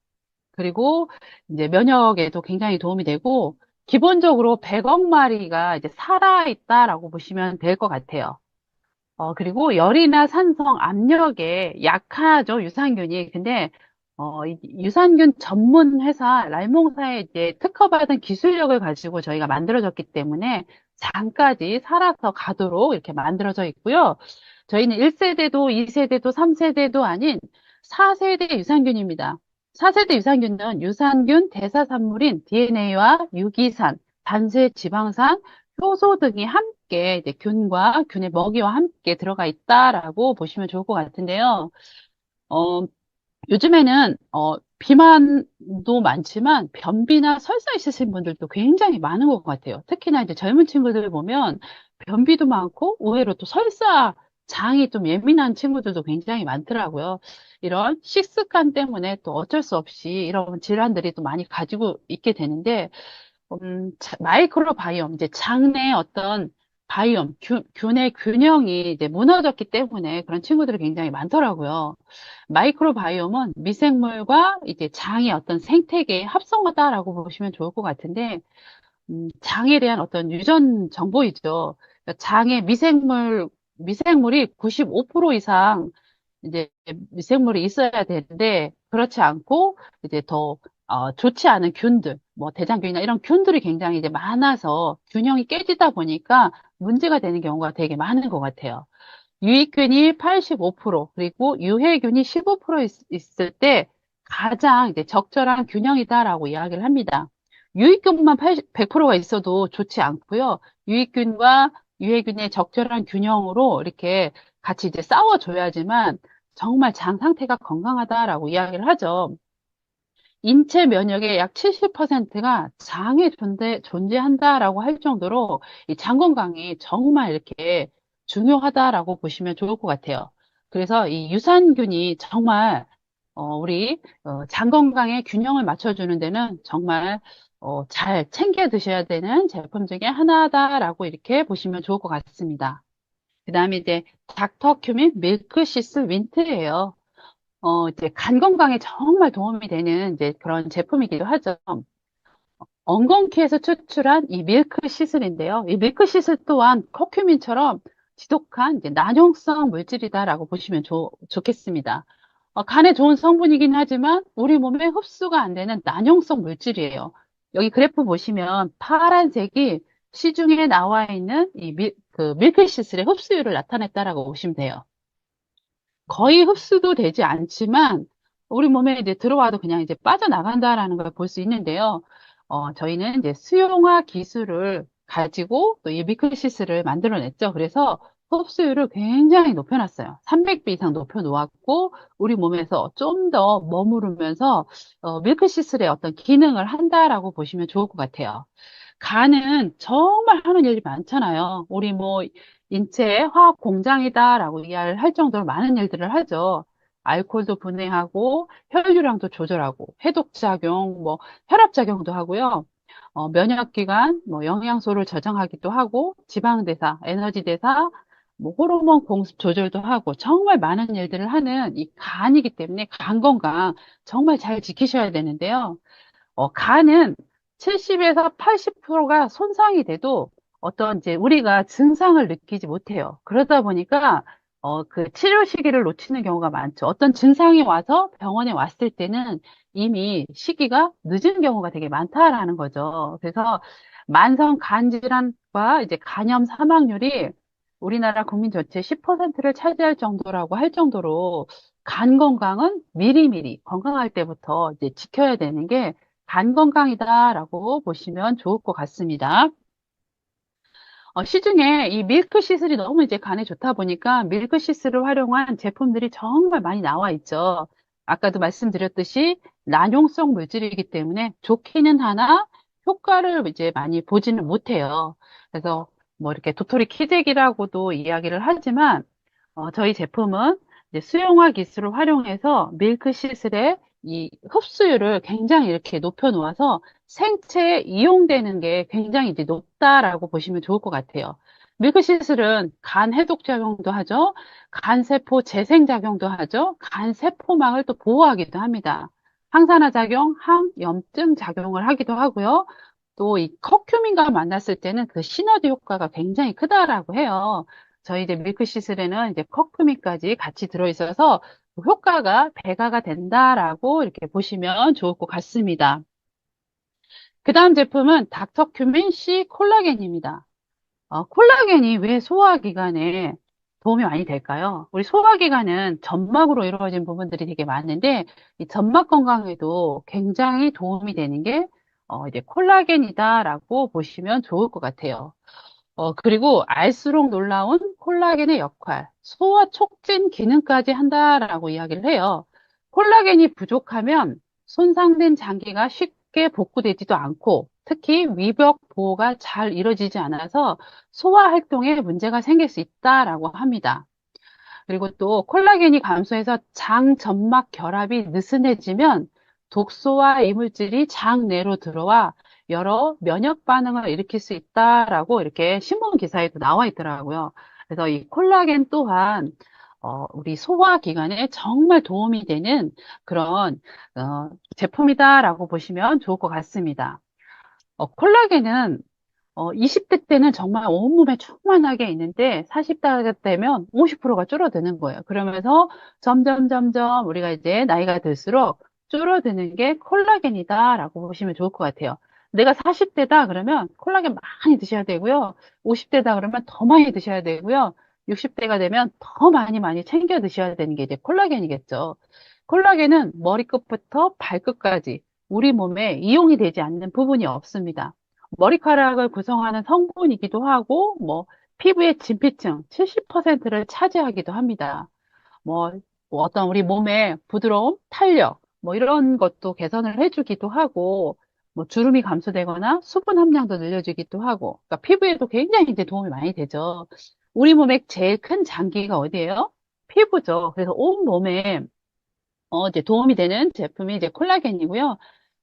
그리고 이제 면역에도 굉장히 도움이 되고 기본적으로 100억 마리가 이제 살아있다라고 보시면 될 것 같아요. 그리고 열이나 산성, 압력에 약하죠, 유산균이. 근데, 이 유산균 전문 회사, 랄몽사에 이제 특허받은 기술력을 가지고 저희가 만들어졌기 때문에 장까지 살아서 가도록 이렇게 만들어져 있고요. 저희는 1세대도 2세대도 3세대도 아닌 4세대 유산균입니다. 4세대 유산균은 유산균 대사산물인 DNA와 유기산, 단세 지방산, 효소 등이 함께 이제 균과 균의 먹이와 함께 들어가 있다라고 보시면 좋을 것 같은데요. 어, 요즘에는 비만도 많지만 변비나 설사 있으신 분들도 굉장히 많은 것 같아요. 특히나 이제 젊은 친구들 보면 변비도 많고 의외로 또 설사 장이 좀 예민한 친구들도 굉장히 많더라고요. 이런 식습관 때문에 또 어쩔 수 없이 이런 질환들이 또 많이 가지고 있게 되는데 마이크로바이옴, 이제 장내 어떤 바이옴, 균의 균형이 이제 무너졌기 때문에 그런 친구들이 굉장히 많더라고요. 마이크로바이옴은 미생물과 이제 장의 어떤 생태계의 합성어다라고 보시면 좋을 것 같은데, 장에 대한 어떤 유전 정보이죠. 그러니까 장에 미생물이 95% 이상 이제 미생물이 있어야 되는데, 그렇지 않고, 이제 더, 좋지 않은 균들, 뭐, 대장균이나 이런 균들이 굉장히 이제 많아서 균형이 깨지다 보니까 문제가 되는 경우가 되게 많은 것 같아요. 유익균이 85%, 그리고 유해균이 15% 있을 때 가장 이제 적절한 균형이다라고 이야기를 합니다. 유익균만 100%가 있어도 좋지 않고요. 유익균과 유해균의 적절한 균형으로 이렇게 같이 이제 싸워줘야지만 정말 장 상태가 건강하다라고 이야기를 하죠. 인체 면역의 약 70%가 장에 존재한다라고 할 정도로 이 장 건강이 정말 이렇게 중요하다라고 보시면 좋을 것 같아요. 그래서 이 유산균이 정말 우리 장 건강의 균형을 맞춰주는 데는 정말 잘 챙겨 드셔야 되는 제품 중에 하나다라고 이렇게 보시면 좋을 것 같습니다. 그 다음에 이제 닥터큐민 밀크시스 윈트예요. 이제 간 건강에 정말 도움이 되는 이제 그런 제품이기도 하죠. 엉겅퀴에서 추출한 이 밀크 시슬인데요. 이 밀크 시슬 또한 커큐민처럼 지독한 이제 난용성 물질이다라고 보시면 좋겠습니다. 간에 좋은 성분이긴 하지만 우리 몸에 흡수가 안 되는 난용성 물질이에요. 여기 그래프 보시면 파란색이 시중에 나와 있는 그 밀크 시슬의 흡수율을 나타냈다라고 보시면 돼요. 거의 흡수도 되지 않지만 우리 몸에 이제 들어와도 그냥 이제 빠져나간다라는 걸 볼 수 있는데요. 저희는 이제 수용화 기술을 가지고 또 이 미크시스를 만들어냈죠. 그래서 흡수율을 굉장히 높여놨어요. 300배 이상 높여놓았고 우리 몸에서 좀 더 머무르면서 밀크시슬의 어떤 기능을 한다라고 보시면 좋을 것 같아요. 간은 정말 하는 일이 많잖아요. 우리 뭐 인체 화학 공장이다라고 이야기를 할 정도로 많은 일들을 하죠. 알코올도 분해하고 혈류량도 조절하고 해독작용, 뭐 혈압작용도 하고요. 면역기관, 뭐 영양소를 저장하기도 하고 지방대사, 에너지대사, 뭐 호르몬 공급 조절도 하고 정말 많은 일들을 하는 이 간이기 때문에 간 건강 정말 잘 지키셔야 되는데요. 간은 70에서 80%가 손상이 돼도 어떤 이제 우리가 증상을 느끼지 못해요. 그러다 보니까 그 치료 시기를 놓치는 경우가 많죠. 어떤 증상이 와서 병원에 왔을 때는 이미 시기가 늦은 경우가 되게 많다라는 거죠. 그래서 만성 간질환과 이제 간염 사망률이 우리나라 국민 전체 10%를 차지할 정도라고 할 정도로 간 건강은 미리미리 건강할 때부터 이제 지켜야 되는 게 간 건강이다라고 보시면 좋을 것 같습니다. 시중에 이 밀크시슬이 너무 이제 간에 좋다 보니까 밀크시슬을 활용한 제품들이 정말 많이 나와 있죠. 아까도 말씀드렸듯이 난용성 물질이기 때문에 좋기는 하나 효과를 이제 많이 보지는 못해요. 그래서 뭐 이렇게 도토리 키재기라고도 이야기를 하지만 저희 제품은 이제 수용화 기술을 활용해서 밀크시슬의 이 흡수율을 굉장히 이렇게 높여 놓아서 생체에 이용되는 게 굉장히 이제 높다라고 보시면 좋을 것 같아요. 밀크시슬은 간 해독 작용도 하죠. 간세포 재생 작용도 하죠. 간세포막을 또 보호하기도 합니다. 항산화 작용, 항염증 작용을 하기도 하고요. 또 이 커큐민과 만났을 때는 그 시너지 효과가 굉장히 크다라고 해요. 저희 이제 밀크시슬에는 이제 커큐민까지 같이 들어있어서 그 효과가 배가가 된다라고 이렇게 보시면 좋을 것 같습니다. 그 다음 제품은 닥터큐민 C 콜라겐입니다. 콜라겐이 왜 소화기관에 도움이 많이 될까요? 우리 소화기관은 점막으로 이루어진 부분들이 되게 많은데, 이 점막 건강에도 굉장히 도움이 되는 게, 이제 콜라겐이다라고 보시면 좋을 것 같아요. 그리고 알수록 놀라운 콜라겐의 역할, 소화 촉진 기능까지 한다라고 이야기를 해요. 콜라겐이 부족하면 손상된 장기가 쉽게 복구되지도 않고, 특히 위벽 보호가 잘 이루어지지 않아서 소화 활동에 문제가 생길 수 있다라고 합니다. 그리고 또 콜라겐이 감소해서 장 점막 결합이 느슨해지면 독소와 이물질이 장 내로 들어와 여러 면역 반응을 일으킬 수 있다라고 이렇게 신문 기사에도 나와 있더라고요. 그래서 이 콜라겐 또한 우리 소화기관에 정말 도움이 되는 그런 제품이다라고 보시면 좋을 것 같습니다. 콜라겐은 20대 때는 정말 온몸에 충만하게 있는데 40대 되면 50%가 줄어드는 거예요. 그러면서 점점 우리가 이제 나이가 들수록 줄어드는 게 콜라겐이다라고 보시면 좋을 것 같아요. 내가 40대다 그러면 콜라겐 많이 드셔야 되고요. 50대다 그러면 더 많이 드셔야 되고요. 60대가 되면 더 많이 챙겨 드셔야 되는 게 이제 콜라겐이겠죠. 콜라겐은 머리끝부터 발끝까지 우리 몸에 이용이 되지 않는 부분이 없습니다. 머리카락을 구성하는 성분이기도 하고, 피부의 진피층 70%를 차지하기도 합니다. 뭐, 뭐 어떤 우리 몸의 부드러움, 탄력, 이런 것도 개선을 해주기도 하고, 주름이 감소되거나 수분 함량도 늘려주기도 하고, 그러니까 피부에도 굉장히 이제 도움이 많이 되죠. 우리 몸의 제일 큰 장기가 어디예요? 피부죠. 그래서 온 몸에 이제 도움이 되는 제품이 이제 콜라겐이고요.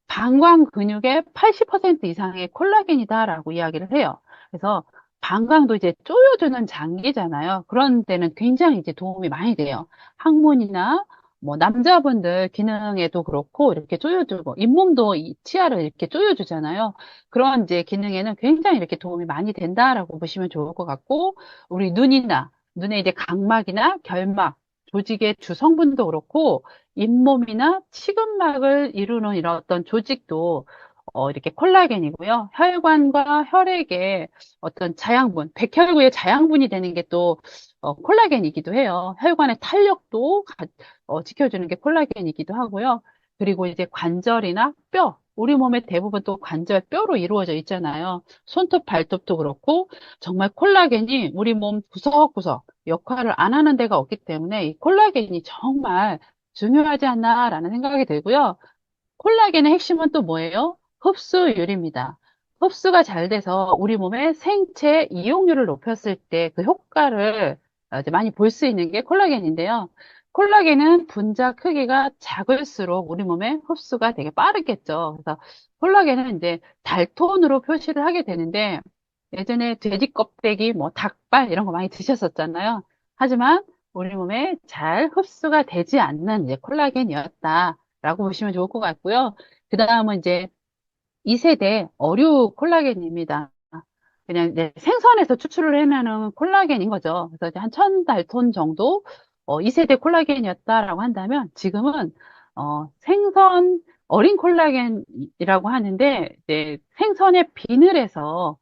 방광 근육의 80% 이상의 콜라겐이다라고 이야기를 해요. 그래서 방광도 이제 조여주는 장기잖아요. 그런 데는 굉장히 이제 도움이 많이 돼요. 항문이나 남자분들 기능에도 그렇고 이렇게 조여주고 잇몸도 이 치아를 이렇게 조여주잖아요. 그런 이제 기능에는 굉장히 이렇게 도움이 많이 된다라고 보시면 좋을 것 같고 우리 눈에 이제 각막이나 결막 조직의 주성분도 그렇고 잇몸이나 치근막을 이루는 이런 어떤 조직도 이렇게 콜라겐이고요. 혈관과 혈액의 어떤 자양분, 백혈구의 자양분이 되는 게 또 콜라겐이기도 해요. 혈관의 탄력도 지켜주는 게 콜라겐이기도 하고요. 그리고 이제 관절이나 뼈, 우리 몸의 대부분 또 관절 뼈로 이루어져 있잖아요. 손톱, 발톱도 그렇고 정말 콜라겐이 우리 몸 구석구석 역할을 안 하는 데가 없기 때문에 이 콜라겐이 정말 중요하지 않나라는 생각이 들고요. 콜라겐의 핵심은 또 뭐예요? 흡수율입니다. 흡수가 잘 돼서 우리 몸의 생체 이용률을 높였을 때 그 효과를 이제 많이 볼 수 있는 게 콜라겐인데요. 콜라겐은 분자 크기가 작을수록 우리 몸의 흡수가 되게 빠르겠죠. 그래서 콜라겐은 이제 달톤으로 표시를 하게 되는데 예전에 돼지 껍데기, 닭발 이런 거 많이 드셨었잖아요. 하지만 우리 몸에 잘 흡수가 되지 않는 이제 콜라겐이었다라고 보시면 좋을 것 같고요. 그 다음은 이제 2세대 어류 콜라겐입니다. 그냥 이제 생선에서 추출을 해내는 콜라겐인 거죠. 그래서 이제 한 1000달톤 정도 2세대 콜라겐이었다라고 한다면 지금은 생선 어린 콜라겐이라고 하는데 이제 생선의 비늘에서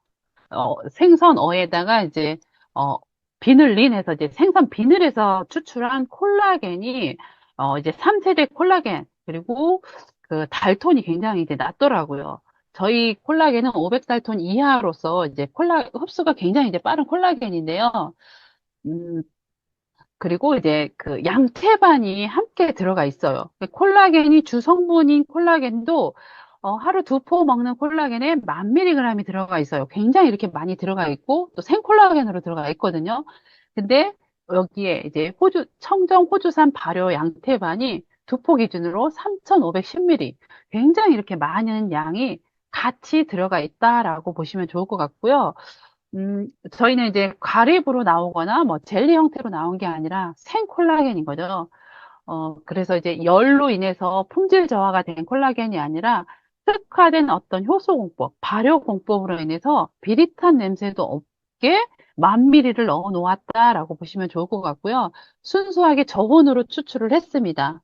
생선어에다가 이제, 비늘린해서 이제 생선 비늘에서 추출한 콜라겐이, 이제 3세대 콜라겐, 그리고 그 달톤이 굉장히 이제 낮더라고요. 저희 콜라겐은 500달톤 이하로서 이제 흡수가 굉장히 이제 빠른 콜라겐인데요. 음, 그리고 이제 그 양태반이 함께 들어가 있어요. 콜라겐이 주성분인 콜라겐도 하루 2포 먹는 콜라겐에 1000mg이 들어가 있어요. 굉장히 이렇게 많이 들어가 있고 또 생콜라겐으로 들어가 있거든요. 근데 여기에 이제 청정 호주산 발효 양태반이 2포 기준으로 3510mg. 굉장히 이렇게 많은 양이 같이 들어가 있다라고 보시면 좋을 것 같고요. 저희는 이제 가립으로 나오거나 젤리 형태로 나온 게 아니라 생 콜라겐인 거죠. 그래서 이제 열로 인해서 품질 저하가 된 콜라겐이 아니라 특화된 어떤 효소 공법, 발효 공법으로 인해서 비릿한 냄새도 없게 1000ml를 넣어 놓았다라고 보시면 좋을 것 같고요. 순수하게 저온으로 추출을 했습니다.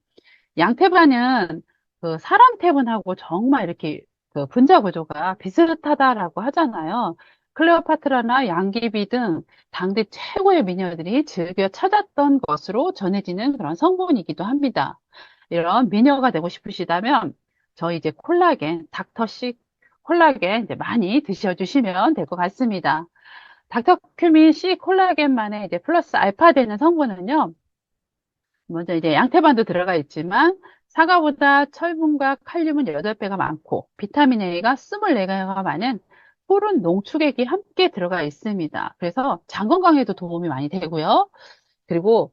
양태반은 그 사람 태반하고 정말 이렇게 그 분자 구조가 비슷하다라고 하잖아요. 클레오파트라나 양귀비 등 당대 최고의 미녀들이 즐겨 찾았던 것으로 전해지는 그런 성분이기도 합니다. 이런 미녀가 되고 싶으시다면 저희 이제 콜라겐, 닥터식 콜라겐 이제 많이 드셔주시면 될 것 같습니다. 닥터큐민 C 콜라겐만의 이제 플러스 알파 되는 성분은요. 먼저 이제 양태반도 들어가 있지만 사과보다 철분과 칼륨은 8배가 많고 비타민 A가 24배가 많은 푸른 농축액이 함께 들어가 있습니다. 그래서 장 건강에도 도움이 많이 되고요. 그리고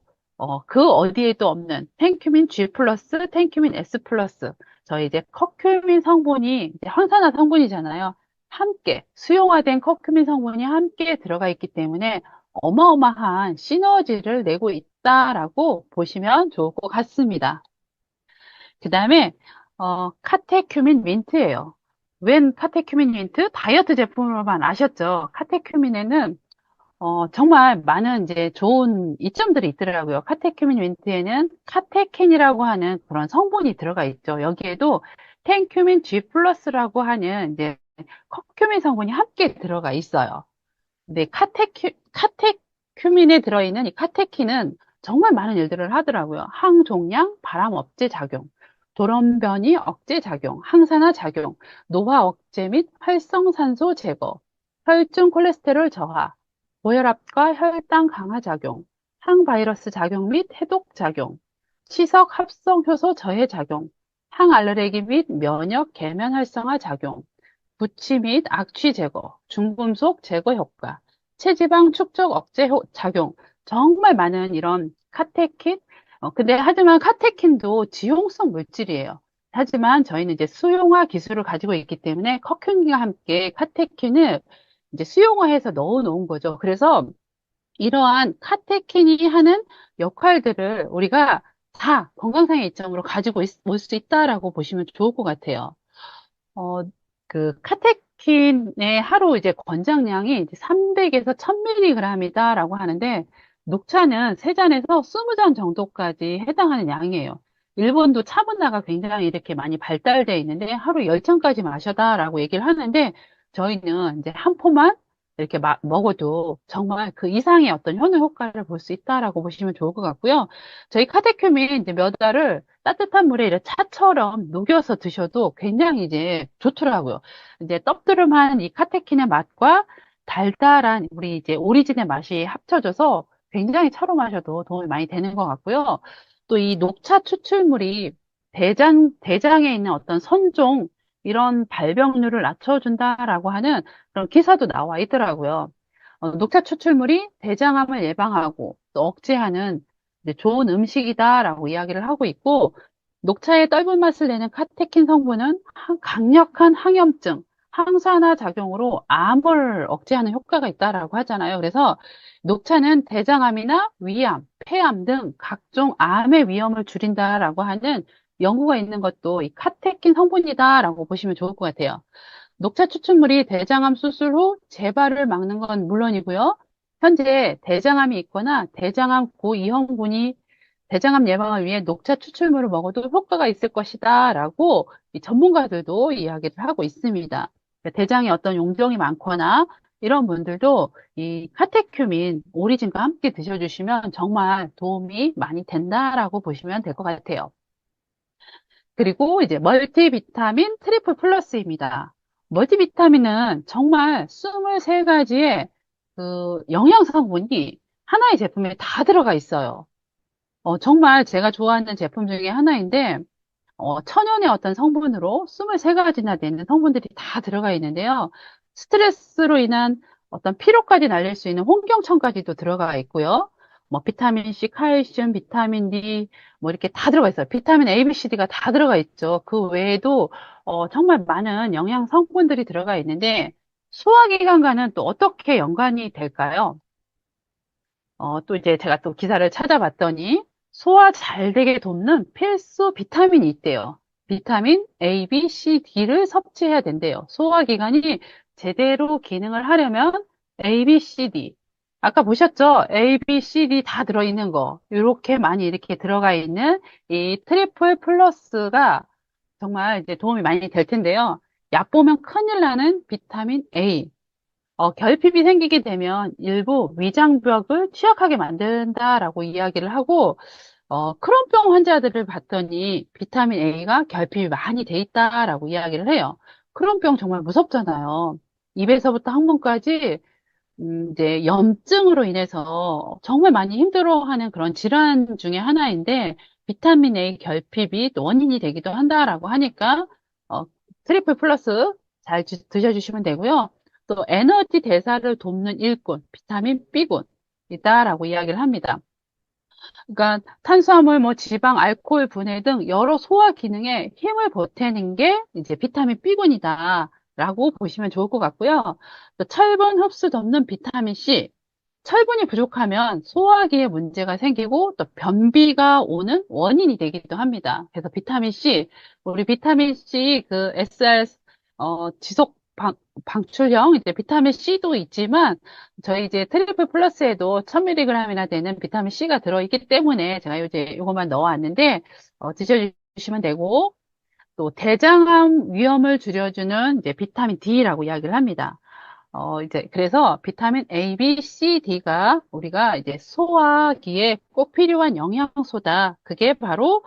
그 어디에도 없는 텐큐민 G 플러스, 텐큐민 S 플러스 저희 이제 커큐민 성분이 이제 항산화 성분이잖아요. 함께 수용화된 커큐민 성분이 함께 들어가 있기 때문에 어마어마한 시너지를 내고 있다라고 보시면 좋을 것 같습니다. 그 다음에 카테큐민 민트예요. 웬 카테큐민 민트? 다이어트 제품으로만 아셨죠? 카테큐민에는 정말 많은 이제 좋은 이점들이 있더라고요. 카테큐민 민트에는 카테킨이라고 하는 그런 성분이 들어가 있죠. 여기에도 텐큐민 G 플러스라고 하는 이제 커큐민 성분이 함께 들어가 있어요. 근데 카테큐민에 들어있는 이 카테킨은 정말 많은 일들을 하더라고요. 항종양, 발암 억제 작용, 돌연변이 억제 작용, 항산화 작용, 노화 억제 및 활성산소 제거, 혈중 콜레스테롤 저하, 고혈압과 혈당 강화 작용, 항바이러스 작용 및 해독 작용, 치석 합성 효소 저해 작용, 항알레르기 및 면역 계면 활성화 작용, 부치 및 악취 제거, 중금속 제거 효과, 체지방 축적 억제 작용, 정말 많은 이런 카테킨, 근데 하지만 카테킨도 지용성 물질이에요. 하지만 저희는 이제 수용화 기술을 가지고 있기 때문에 커큐민과 함께 카테킨을 이제 수용화해서 넣어 놓은 거죠. 그래서 이러한 카테킨이 하는 역할들을 우리가 다 건강상의 이점으로 가지고 올 수 있다라고 보시면 좋을 것 같아요. 어, 그 카테킨의 하루 이제 권장량이 이제 300에서 1000mg이다라고 하는데 녹차는 3잔에서 20잔 정도까지 해당하는 양이에요. 일본도 차 문화가 굉장히 이렇게 많이 발달되어 있는데 하루 10잔까지 마셔다라고 얘기를 하는데 저희는 이제 한 포만 이렇게 먹어도 정말 그 이상의 어떤 효능 효과를 볼 수 있다라고 보시면 좋을 것 같고요. 저희 카테큐민 이제 몇 알을 따뜻한 물에 이렇게 차처럼 녹여서 드셔도 굉장히 이제 좋더라고요. 이제 떡두름한 이 카테킨의 맛과 달달한 우리 이제 오리진의 맛이 합쳐져서 굉장히 차로 마셔도 도움이 많이 되는 것 같고요. 또 이 녹차 추출물이 대장에 있는 어떤 선종, 이런 발병률을 낮춰준다라고 하는 그런 기사도 나와 있더라고요. 녹차 추출물이 대장암을 예방하고 또 억제하는 이제 좋은 음식이다라고 이야기를 하고 있고, 녹차의 떫은 맛을 내는 카테킨 성분은 강력한 항염증, 항산화 작용으로 암을 억제하는 효과가 있다라고 하잖아요. 그래서 녹차는 대장암이나 위암, 폐암 등 각종 암의 위험을 줄인다라고 하는 연구가 있는 것도 이 카테킨 성분이다라고 보시면 좋을 것 같아요. 녹차 추출물이 대장암 수술 후 재발을 막는 건 물론이고요. 현재 대장암이 있거나 대장암 고위험군이 대장암 예방을 위해 녹차 추출물을 먹어도 효과가 있을 것이다라고 이 전문가들도 이야기를 하고 있습니다. 그러니까 대장에 어떤 용종이 많거나 이런 분들도 이 카테큐민 오리진과 함께 드셔주시면 정말 도움이 많이 된다라고 보시면 될 것 같아요. 그리고 이제 멀티비타민 트리플 플러스입니다. 멀티비타민은 정말 23가지의 그 영양 성분이 하나의 제품에 다 들어가 있어요. 정말 제가 좋아하는 제품 중에 하나인데, 천연의 어떤 성분으로 23가지나 되는 성분들이 다 들어가 있는데요. 스트레스로 인한 어떤 피로까지 날릴 수 있는 홍경천까지도 들어가 있고요. 뭐 비타민 C, 칼슘, 비타민 D 뭐 이렇게 다 들어가 있어요. 비타민 A, B, C, D가 다 들어가 있죠. 그 외에도 정말 많은 영양 성분들이 들어가 있는데 소화기관과는 또 어떻게 연관이 될까요? 또 이제 제가 또 기사를 찾아봤더니 소화 잘 되게 돕는 필수 비타민이 있대요. 비타민 A, B, C, D를 섭취해야 된대요. 소화기관이 제대로 기능을 하려면 A, B, C, D. 아까 보셨죠? A, B, C, D 다 들어있는 거. 이렇게 많이 이렇게 들어가 있는 이 트리플 플러스가 정말 이제 도움이 많이 될 텐데요. 약 보면 큰일 나는 비타민 A. 결핍이 생기게 되면 일부 위장벽을 취약하게 만든다라고 이야기를 하고, 크론병 환자들을 봤더니 비타민 A가 결핍이 많이 돼 있다라고 이야기를 해요. 크론병 정말 무섭잖아요. 입에서부터 항문까지 이제 염증으로 인해서 정말 많이 힘들어하는 그런 질환 중에 하나인데 비타민 A 결핍이 또 원인이 되기도 한다라고 하니까 어, 트리플 플러스 잘 드셔주시면 되고요. 또 에너지 대사를 돕는 일꾼, 비타민 B군 이다라고 이야기를 합니다. 그러니까 탄수화물, 뭐 지방, 알코올 분해 등 여러 소화 기능에 힘을 보태는 게 이제 비타민 B군이다라고 보시면 좋을 것 같고요. 또 철분 흡수 돕는 비타민 C. 철분이 부족하면 소화기에 문제가 생기고 또 변비가 오는 원인이 되기도 합니다. 그래서 비타민 C, 우리 비타민 C 그 SR 지속 방출형 이제 비타민 C도 있지만 저희 이제 트리플 플러스에도 1000mg이나 되는 비타민 C가 들어있기 때문에 제가 이제 이것만 넣어왔는데 드셔주시면 되고 또 대장암 위험을 줄여주는 이제 비타민 D라고 이야기를 합니다. 이제, 그래서 비타민 A, B, C, D가 우리가 이제 소화기에 꼭 필요한 영양소다. 그게 바로,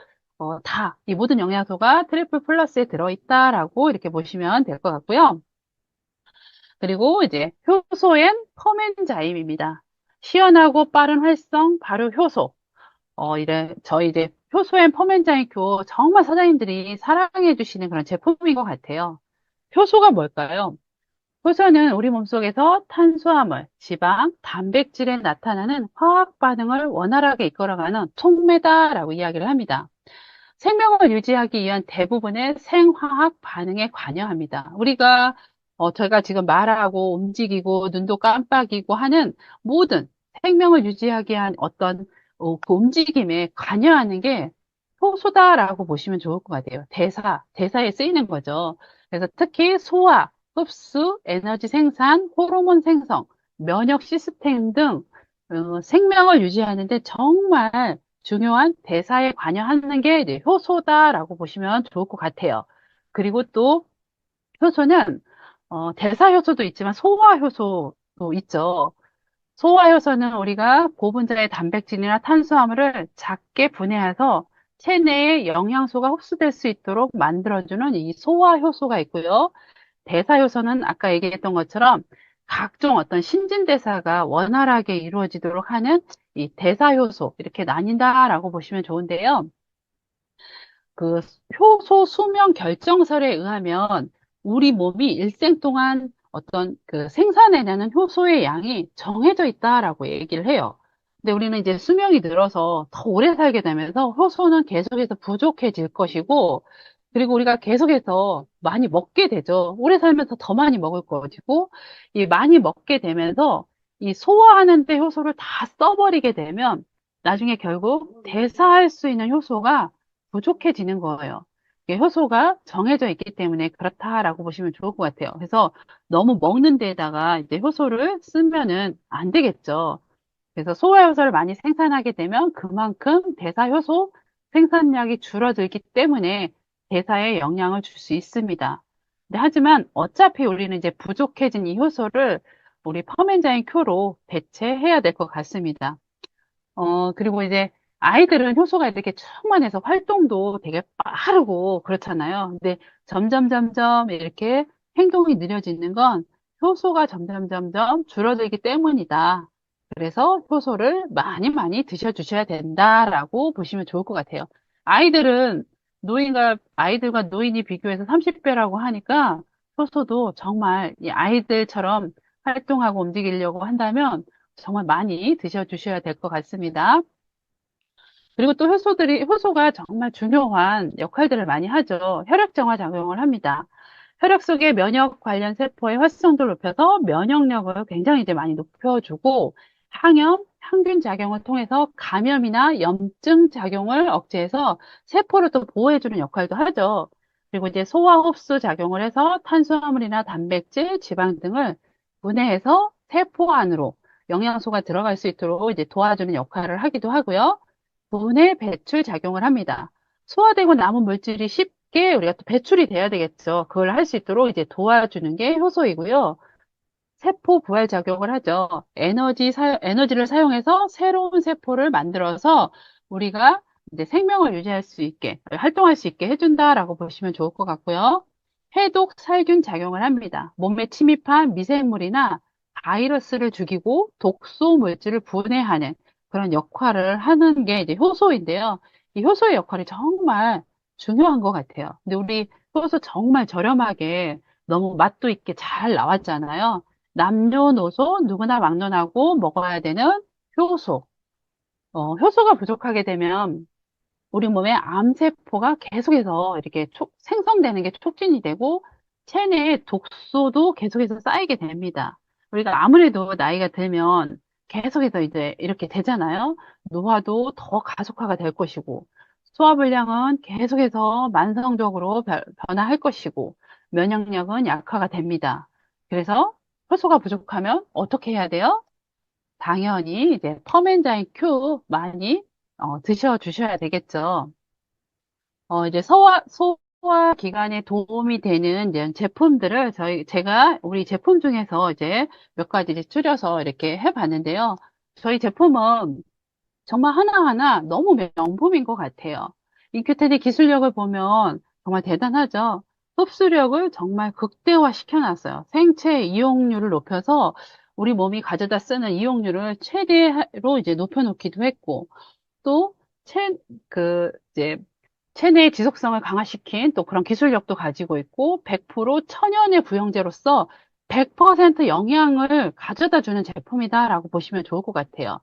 이 모든 영양소가 트리플 플러스에 들어있다라고 이렇게 보시면 될 것 같고요. 그리고 이제 효소엔 펌엔자임입니다. 시원하고 빠른 활성, 발효 효소. 저희 이제 효소엔 펌엔자임 교 정말 사장님들이 사랑해 주시는 그런 제품인 것 같아요. 효소가 뭘까요? 효소는 우리 몸속에서 탄수화물, 지방, 단백질에 나타나는 화학 반응을 원활하게 이끌어가는 촉매다라고 이야기를 합니다. 생명을 유지하기 위한 대부분의 생화학 반응에 관여합니다. 저희가 지금 말하고 움직이고 눈도 깜빡이고 하는 모든 생명을 유지하기 위한 어떤 그 움직임에 관여하는 게 효소다라고 보시면 좋을 것 같아요. 대사에 쓰이는 거죠. 그래서 특히 소화, 흡수, 에너지 생산, 호르몬 생성, 면역 시스템 등 생명을 유지하는데 정말 중요한 대사에 관여하는 게 이제 효소다라고 보시면 좋을 것 같아요. 그리고 또 효소는 대사 효소도 있지만 소화 효소도 있죠. 소화 효소는 우리가 고분자의 단백질이나 탄수화물을 작게 분해해서 체내에 영양소가 흡수될 수 있도록 만들어주는 이 소화 효소가 있고요. 대사 효소는 아까 얘기했던 것처럼 각종 어떤 신진대사가 원활하게 이루어지도록 하는 이 대사 효소 이렇게 나뉜다라고 보시면 좋은데요. 그 효소 수명 결정설에 의하면 우리 몸이 일생 동안 어떤 그 생산해내는 효소의 양이 정해져 있다라고 얘기를 해요. 근데 우리는 이제 수명이 늘어서 더 오래 살게 되면서 효소는 계속해서 부족해질 것이고, 그리고 우리가 계속해서 많이 먹게 되죠. 오래 살면서 더 많이 먹을 것이고, 이 많이 먹게 되면서 이 소화하는데 효소를 다 써버리게 되면 나중에 결국 대사할 수 있는 효소가 부족해지는 거예요. 이게 효소가 정해져 있기 때문에 그렇다라고 보시면 좋을 것 같아요. 그래서 너무 먹는 데에다가 이제 효소를 쓰면은 안 되겠죠. 그래서 소화효소를 많이 생산하게 되면 그만큼 대사효소 생산량이 줄어들기 때문에 대사에 영향을 줄 수 있습니다. 하지만 어차피 우리는 이제 부족해진 이 효소를 우리 펌엔자임 큐로 대체해야 될 것 같습니다. 그리고 이제 아이들은 효소가 이렇게 충만해서 활동도 되게 빠르고 그렇잖아요. 근데 점점 이렇게 행동이 느려지는 건 효소가 점점 줄어들기 때문이다. 그래서 효소를 많이 드셔주셔야 된다라고 보시면 좋을 것 같아요. 아이들은 아이들과 노인이 비교해서 30배라고 하니까 효소도 정말 이 아이들처럼 활동하고 움직이려고 한다면 정말 많이 드셔주셔야 될 것 같습니다. 그리고 또 효소가 정말 중요한 역할들을 많이 하죠. 혈액 정화 작용을 합니다. 혈액 속의 면역 관련 세포의 활성도를 높여서 면역력을 굉장히 이제 많이 높여주고 항염, 항균 작용을 통해서 감염이나 염증 작용을 억제해서 세포를 또 보호해주는 역할도 하죠. 그리고 이제 소화 흡수 작용을 해서 탄수화물이나 단백질, 지방 등을 분해해서 세포 안으로 영양소가 들어갈 수 있도록 이제 도와주는 역할을 하기도 하고요. 분해 배출 작용을 합니다. 소화되고 남은 물질이 쉽게 우리가 또 배출이 돼야 되겠죠. 그걸 할 수 있도록 이제 도와주는 게 효소이고요. 세포 부활 작용을 하죠. 에너지를 사용해서 새로운 세포를 만들어서 우리가 이제 생명을 유지할 수 있게, 활동할 수 있게 해준다라고 보시면 좋을 것 같고요. 해독 살균 작용을 합니다. 몸에 침입한 미생물이나 바이러스를 죽이고 독소 물질을 분해하는 그런 역할을 하는 게 이제 효소인데요. 이 효소의 역할이 정말 중요한 것 같아요. 근데 우리 효소 정말 저렴하게 너무 맛도 있게 잘 나왔잖아요. 남녀노소 누구나 막론하고 먹어야 되는 효소. 효소가 부족하게 되면 우리 몸에 암세포가 계속해서 이렇게 생성되는 게 촉진이 되고 체내에 독소도 계속해서 쌓이게 됩니다. 우리가 아무래도 나이가 들면 계속해서 이제 이렇게 되잖아요. 노화도 더 가속화가 될 것이고 소화불량은 계속해서 만성적으로 변화할 것이고 면역력은 약화가 됩니다. 그래서 효소가 부족하면 어떻게 해야 돼요? 당연히 이제 펌엔자인 Q 많이 드셔 주셔야 되겠죠. 이제 소화 기관에 도움이 되는 이제 제품들을 제가 우리 제품 중에서 이제 몇 가지 이제 줄여서 이렇게 해봤는데요. 저희 제품은 정말 하나하나 너무 명품인 것 같아요. 인큐텐의 기술력을 보면 정말 대단하죠. 흡수력을 정말 극대화 시켜놨어요. 생체 이용률을 높여서 우리 몸이 가져다 쓰는 이용률을 최대로 이제 높여놓기도 했고, 또, 이제, 체내 지속성을 강화시킨 또 그런 기술력도 가지고 있고, 100% 천연의 부영제로서 100% 영양을 가져다 주는 제품이다라고 보시면 좋을 것 같아요.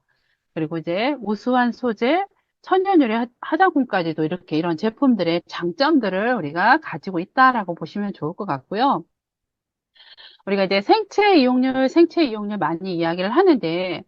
그리고 이제 우수한 소재, 천연 유래 화장품까지도 이렇게 이런 제품들의 장점들을 우리가 가지고 있다라고 보시면 좋을 것 같고요. 우리가 이제 생체 이용률 많이 이야기를 하는데,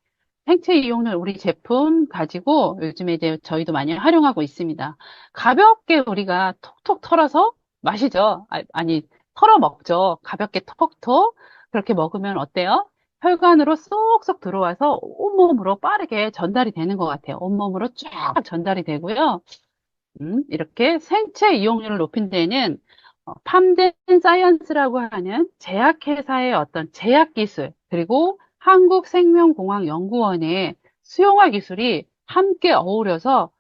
생체 이용률 우리 제품 가지고 요즘에 이제 저희도 많이 활용하고 있습니다. 가볍게 우리가 톡톡 털어서 마시죠. 아니, 털어 먹죠. 가볍게 톡톡. 그렇게 먹으면 어때요? 혈관으로 쏙쏙 들어와서 온몸으로 빠르게 전달이 되는 것 같아요. 온몸으로 쫙 전달이 되고요. 이렇게 생체 이용률을 높인 데는 팜덴 사이언스라고 하는 제약회사의 어떤 제약기술, 그리고 한국생명공학연구원의 수용화 기술이 함께 어우러져서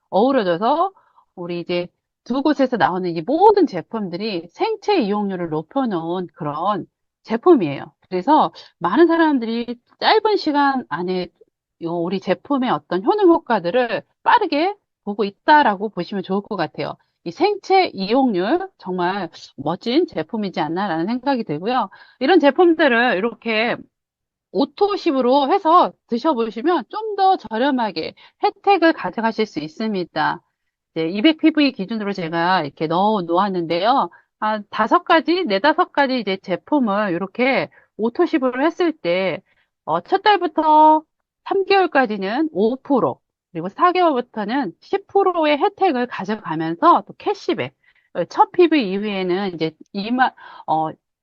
우리 이제 두 곳에서 나오는 이 모든 제품들이 생체 이용률을 높여놓은 그런 제품이에요. 그래서 많은 사람들이 짧은 시간 안에 우리 제품의 어떤 효능 효과들을 빠르게 보고 있다라고 보시면 좋을 것 같아요. 이 생체 이용률 정말 멋진 제품이지 않나라는 생각이 들고요. 이런 제품들을 이렇게 오토십으로 해서 드셔보시면 좀 더 저렴하게 혜택을 가져가실 수 있습니다. 이제 200PV 기준으로 제가 이렇게 넣어 놓았는데요. 한 다섯 가지, 네다섯 가지 이제 제품을 이렇게 오토십으로 했을 때, 첫 달부터 3개월까지는 5%, 그리고 4개월부터는 10%의 혜택을 가져가면서 또 캐시백, 첫 PV 이후에는 이제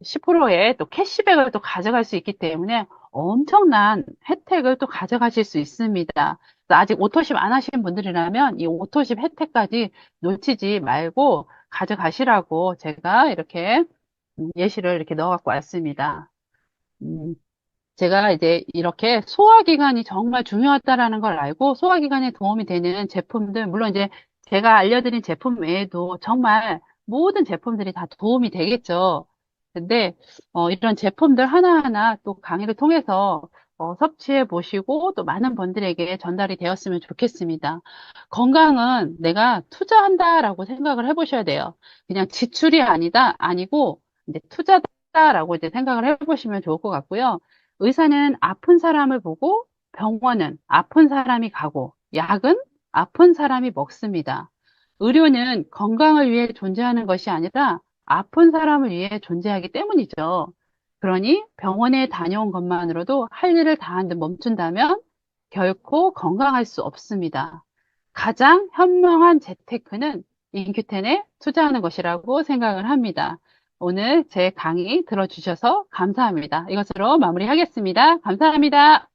10%의 또 캐시백을 또 가져갈 수 있기 때문에 엄청난 혜택을 또 가져가실 수 있습니다. 아직 오토십 안 하신 분들이라면 이 오토십 혜택까지 놓치지 말고 가져가시라고 제가 이렇게 예시를 이렇게 넣어갖고 왔습니다. 음, 제가 이제 이렇게 소화기관이 정말 중요하다라는 걸 알고 소화기관에 도움이 되는 제품들, 물론 이제 제가 알려드린 제품 외에도 정말 모든 제품들이 다 도움이 되겠죠. 근데 이런 제품들 하나하나 또 강의를 통해서 섭취해 보시고 또 많은 분들에게 전달이 되었으면 좋겠습니다. 건강은 내가 투자한다라고 생각을 해보셔야 돼요. 그냥 지출이 아니고 이제 투자다라고 이제 생각을 해보시면 좋을 것 같고요. 의사는 아픈 사람을 보고 병원은 아픈 사람이 가고 약은 아픈 사람이 먹습니다. 의료는 건강을 위해 존재하는 것이 아니라 아픈 사람을 위해 존재하기 때문이죠. 그러니 병원에 다녀온 것만으로도 할 일을 다하는데 멈춘다면 결코 건강할 수 없습니다. 가장 현명한 재테크는 인큐텐에 투자하는 것이라고 생각을 합니다. 오늘 제 강의 들어주셔서 감사합니다. 이것으로 마무리하겠습니다. 감사합니다.